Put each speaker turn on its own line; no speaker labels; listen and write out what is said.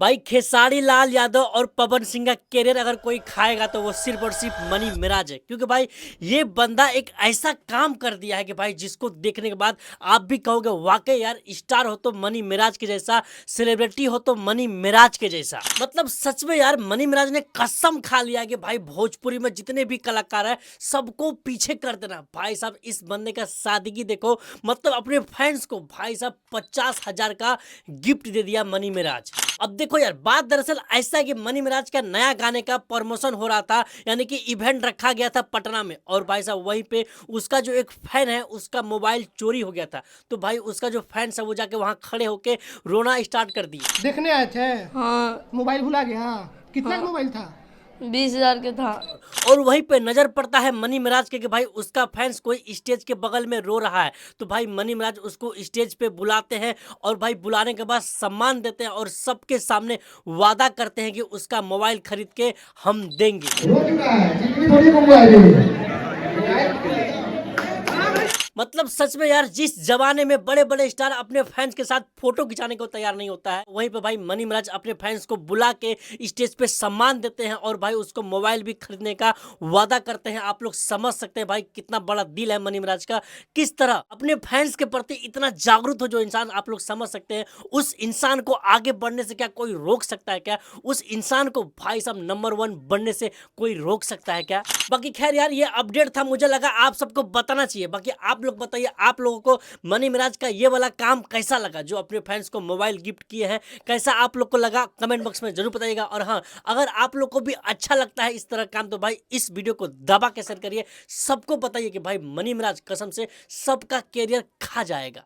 भाई खेसारी लाल यादव और पवन सिंह का कैरियर अगर कोई खाएगा तो वो सिर्फ और सिर्फ मनी मिराज है, क्योंकि भाई ये बंदा एक ऐसा काम कर दिया है कि भाई जिसको देखने के बाद आप भी कहोगे वाकई यार स्टार हो तो मनी मिराज के जैसा, सेलिब्रिटी हो तो मनी मिराज के जैसा। मतलब सच में यार मनी मिराज ने कसम खा लिया है कि भाई भोजपुरी में जितने भी कलाकार है सबको पीछे कर देना। भाई साहब इस बंदे का सादगी देखो, मतलब अपने फैंस को भाई साहब 50,000 का गिफ्ट दे दिया मनी मिराज। अब देखो यार बात दरअसल ऐसा है कि मनी मिराज का नया गाने का प्रमोशन हो रहा था, यानी कि इवेंट रखा गया था पटना में, और भाई साहब वहीं पे उसका जो एक फैन है उसका मोबाइल चोरी हो गया था। तो भाई उसका जो फैन है वो जाके वहां खड़े होके रोना स्टार्ट कर दिए।
देखने आए थे।
हाँ।
मोबाइल भुला गया। कितना
हाँ।
का मोबाइल था?
20,000 के था।
और वहीं पे नजर पड़ता है मनी मिराज के कि भाई उसका फैंस कोई स्टेज के बगल में रो रहा है। तो भाई मनी मिराज उसको स्टेज पे बुलाते हैं और भाई बुलाने के बाद सम्मान देते हैं और सबके सामने वादा करते हैं कि उसका मोबाइल खरीद के हम देंगे। मतलब सच में यार जिस जमाने में बड़े बड़े स्टार अपने फैंस के साथ फोटो खिंचाने को तैयार नहीं होता है, वहीं पे भाई मनी मिराज अपने फैंस को बुला के स्टेज पे सम्मान देते हैं और भाई उसको मोबाइल भी खरीदने का वादा करते हैं। आप लोग समझ सकते हैं भाई कितना बड़ा दिल है मनी मिराज का, किस तरह अपने फैंस के प्रति इतना जागरूक हो जो इंसान, आप लोग समझ सकते हैं। उस इंसान को आगे बढ़ने से क्या कोई रोक सकता है क्या? उस इंसान को भाई साहब नंबर 1 बनने से कोई रोक सकता है क्या? बाकी खैर यार ये अपडेट था, मुझे लगा आप सबको बताना चाहिए। बाकी आप लोग बताइए आप लोगों को मनी मिराज का ये वाला काम कैसा लगा, जो अपने फैंस को मोबाइल गिफ्ट किए हैं, कैसा आप लोग को लगा कमेंट बॉक्स में जरूर बताइएगा। और हाँ, अगर आप लोग को भी अच्छा लगता है इस तरह काम तो भाई इस वीडियो को दबा के शेयर करिए, सबको बताइए कि भाई मनी मिराज कसम से सबका कैरियर खा जाएगा।